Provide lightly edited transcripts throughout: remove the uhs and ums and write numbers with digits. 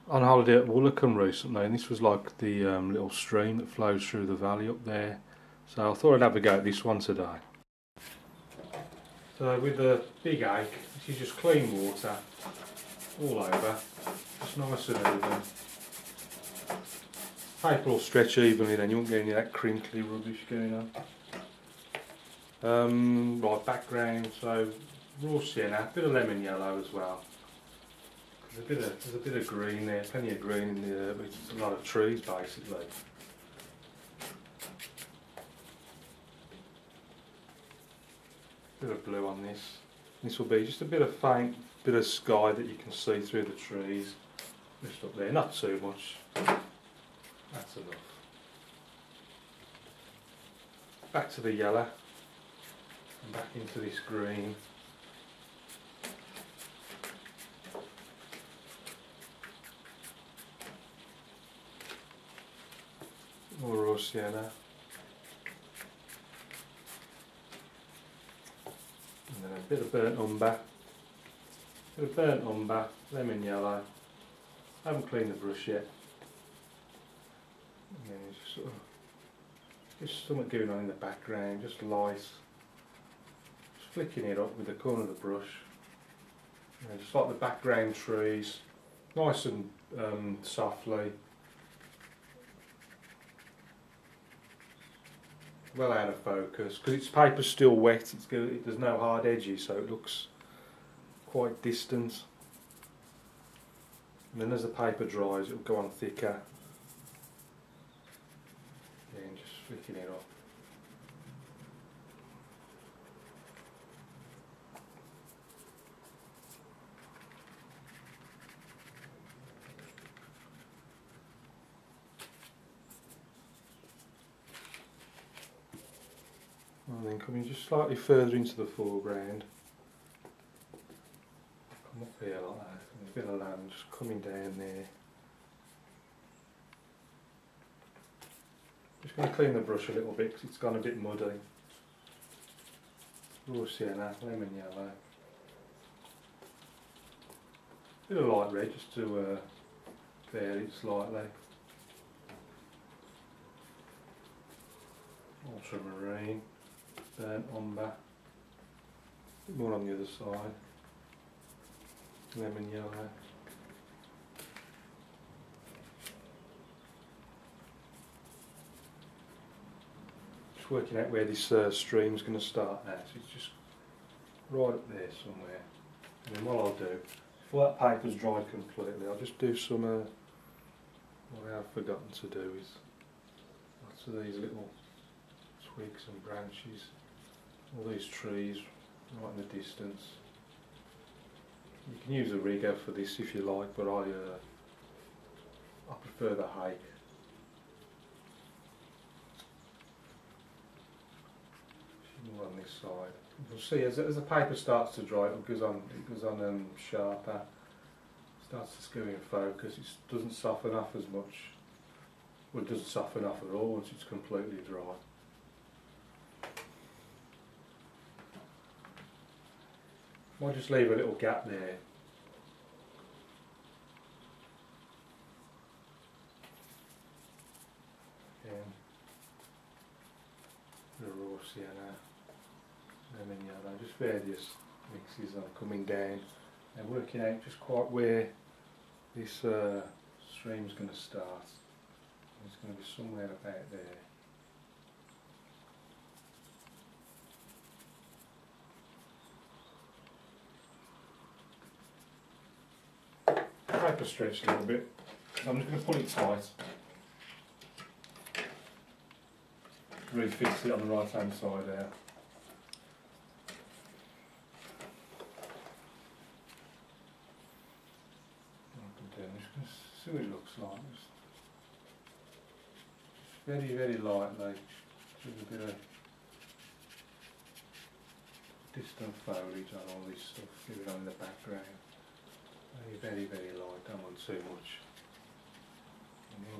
on holiday at Woolacombe recently, and this was like the little stream that flows through the valley up there. So I thought I'd have a go at this one today. So with the big ache, this is just clean water all over, just nice and even. Paper will stretch evenly then, you won't get any of that crinkly rubbish going on. Right, background, so raw sienna, a bit of lemon yellow as well. There's a bit of green there, plenty of green in the it's a lot of trees basically. Bit of blue on this. This will be just a bit of faint bit of sky that you can see through the trees. Just up there, not too much. That's enough. Back to the yellow and back into this green. More raw sienna. And then a bit of burnt umber. Bit of burnt umber, lemon yellow. I haven't cleaned the brush yet. And then just sort of just something going on in the background, just light. Just flicking it up with the corner of the brush. And just like the background trees, nice and softly. Well out of focus because its paper's still wet. There's no hard edges, so it looks quite distant. And then as the paper dries, it'll go on thicker. And just flicking it up. And then coming just slightly further into the foreground. Come up here like that, and a bit of land just coming down there. Just going to clean the brush a little bit because it's gone a bit muddy. Raw sienna, lemon yellow. Bit of light red just to vary it slightly. Ultramarine. Burnt umber, a bit more on the other side, lemon yellow. Just working out where this stream's going to start now, so it's just right up there somewhere. And then what I'll do, before that paper's dried completely, I'll just do some, what I have forgotten to do is lots of these little twigs and branches. All these trees right in the distance. You can use a rigger for this if you like, but I prefer the hake. More on this side. You'll see as the paper starts to dry, it goes on sharper. Starts to go in focus. It doesn't soften off as much. Well, it doesn't soften off at all once it's completely dry. I'll just leave a little gap there. Again, the raw sienna, lemon yellow, just various mixes are coming down and working out just quite where this stream's going to start. It's going to be somewhere about there. Paper stretched a little bit, so I'm just going to pull it tight. Really fix it on the right hand side there. I'm just going to see what it looks like. Just very, very lightly, just a bit of distant foliage on all this stuff going on in the background. Very, very light, don't want too much.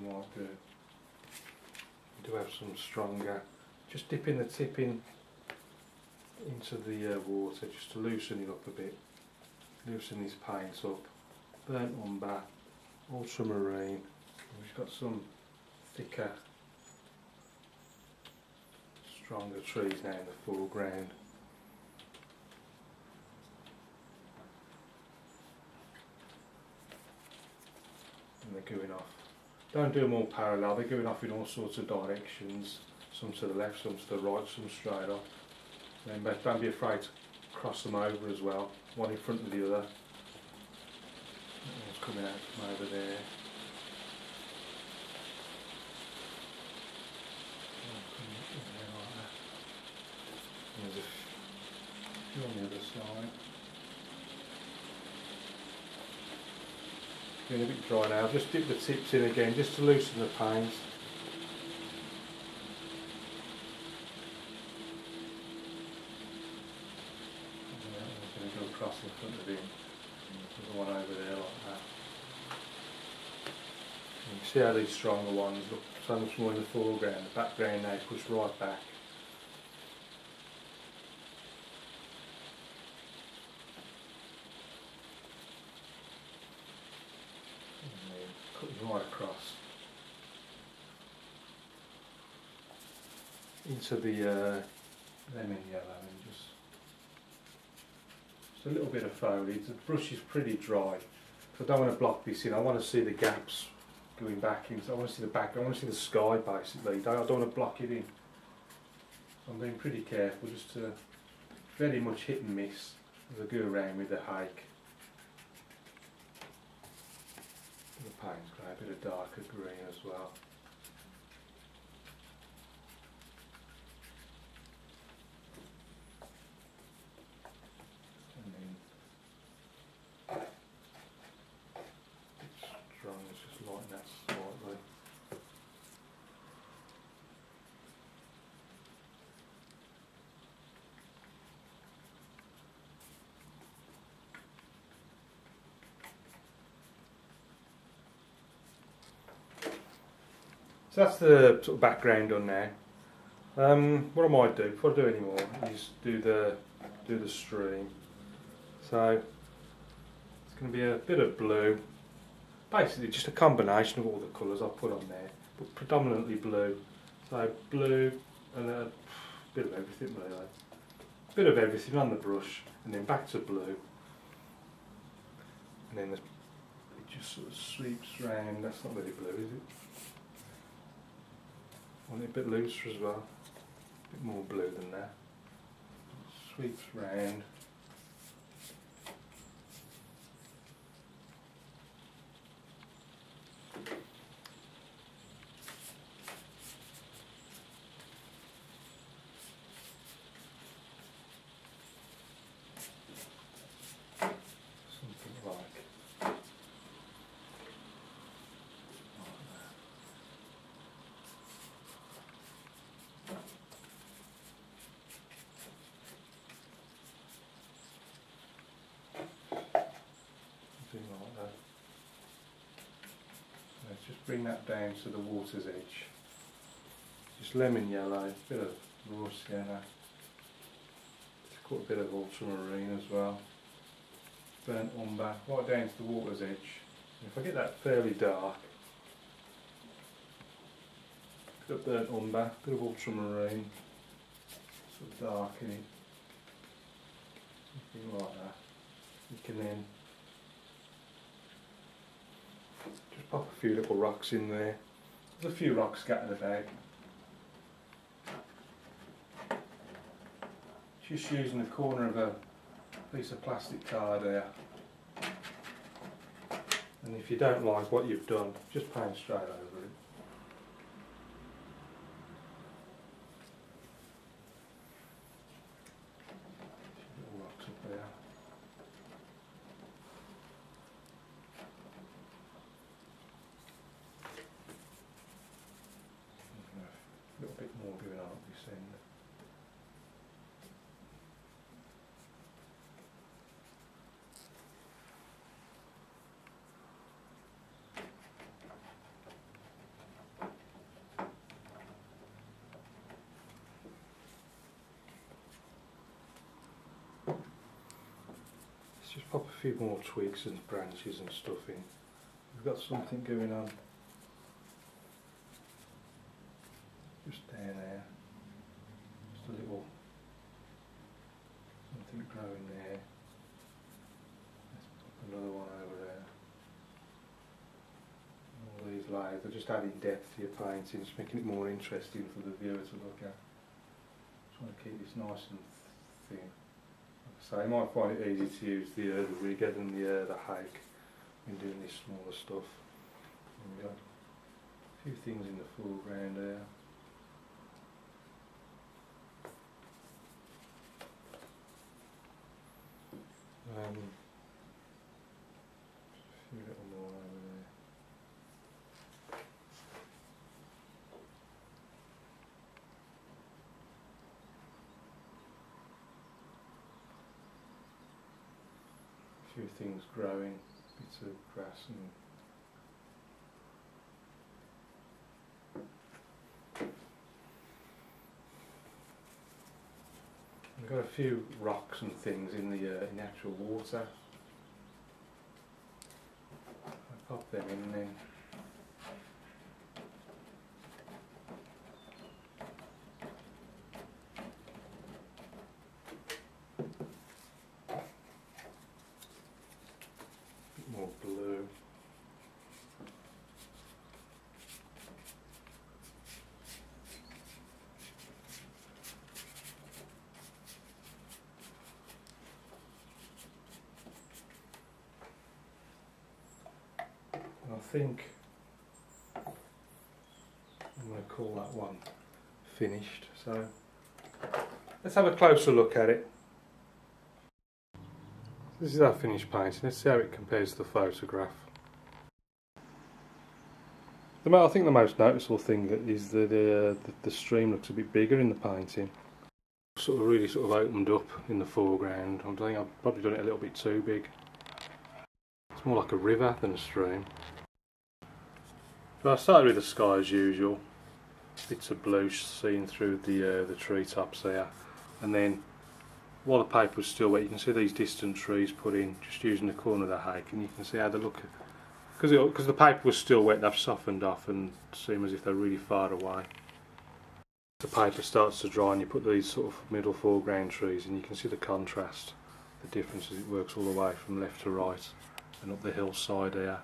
And what I do have some stronger, just dipping the tip into the water just to loosen it up a bit, loosen this paint up, burnt umber, ultramarine. We've got some thicker, stronger trees now in the foreground. And they're going off. Don't do them all parallel, they're going off in all sorts of directions. Some to the left, some to the right, some straight off. And don't be afraid to cross them over as well, one in front of the other. One's coming out from over there. There's a few on the other side. Getting a bit dry now, just dip the tips in again just to loosen the paints. I'm going to go across in front of him. There's the one over there like that. You can see how these stronger ones look so much more in the foreground. The background now pushed right back. Cutting right across into the lemon yellow and just a little bit of foliage. The brush is pretty dry, so I don't want to block this in. I want to see the gaps going back into. I want to see the back. I want to see the sky basically. I don't want to block it in. So I'm being pretty careful, just to very much hit and miss as I go around with the hike. The paint's got a bit of darker green as well. And then it's strong, it's just lighten that slightly. So that's the sort of background done now. What I might do before I do any more is do the stream. So it's going to be a bit of blue, basically just a combination of all the colours I've put on there, but predominantly blue. So blue and a bit of everything really. A bit of everything on the brush, and then back to blue, and then it just sort of sweeps round. That's not really blue, is it? I want it a bit looser as well, a bit more blue than that. Sweeps round. Something like. Like that. Let's just bring that down to the water's edge. Just lemon yellow, a bit of raw sienna. It's got a bit of ultramarine as well. Burnt umber, right down to the water's edge. And if I get that fairly dark, bit of burnt umber, bit of ultramarine, sort of darken it. Something like that. You can then just pop a few little rocks in there. There's a few rocks scattered about. Just using the corner of a piece of plastic card there. And if you don't like what you've done, just paint straight over it. Little rocks up there. A little bit more going on at this end. Let's just pop a few more twigs and branches and stuff in. we've got something going on just down there. Just a little something growing there. Let's put another one over there. All these layers are just adding depth to your painting, just making it more interesting for the viewer to look at. Trying to keep this nice and thin. So you might find it easy to use the rigger than the hake when doing this smaller stuff. And we've got a few things in the foreground there. A few little more over there. A few things growing, bits of grass and we've got a few rocks and things in the actual water. I pop them in then. Bit more blue. I think I'm going to call that one finished, so let's have a closer look at it. This is our finished painting. Let's see how it compares to the photograph. I think the most noticeable thing is that the stream looks a bit bigger in the painting. Really opened up in the foreground. I think I've probably done it a little bit too big. It's more like a river than a stream. So I started with the sky as usual, bits of blue seen through the treetops there, and then while the paper was still wet you can see these distant trees put in, just using the corner of the hake, and you can see how they look, because the paper was still wet, they've softened off and seem as if they're really far away. The paper starts to dry and you put these sort of middle foreground trees and you can see the contrast, the difference as it works all the way from left to right and up the hillside here,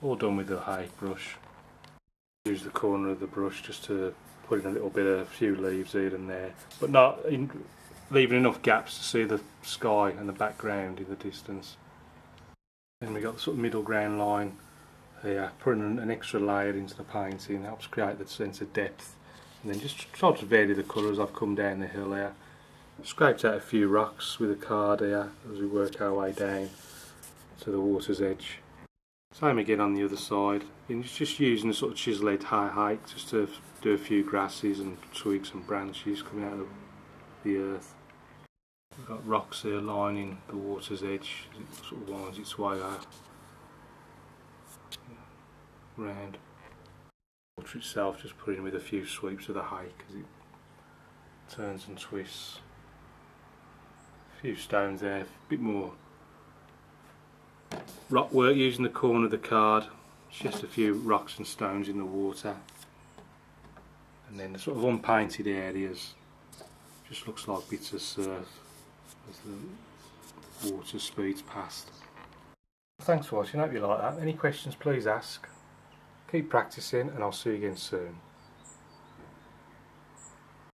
all done with the hake brush. Use the corner of the brush just to put in a few leaves here and there, but not leaving enough gaps to see the sky and the background in the distance. Then we got the sort of middle ground line here, putting an extra layer into the painting helps create that sense of depth. And then just try to vary the colours. I've come down the hill here, scraped out a few rocks with a card here as we work our way down to the water's edge. Same again on the other side, and just using a sort of chisel-edged hake just to do a few grasses and twigs and branches coming out of the earth. We've got rocks here lining the water's edge as it sort of winds its way out round. The water itself just put in with a few sweeps of the hake as it turns and twists. A few stones there, a bit more rock work using the corner of the card, just a few rocks and stones in the water, and then the sort of unpainted areas just looks like bits of surf as the water speeds past. Thanks for watching, I hope you like that. Any questions please ask. Keep practicing and I'll see you again soon.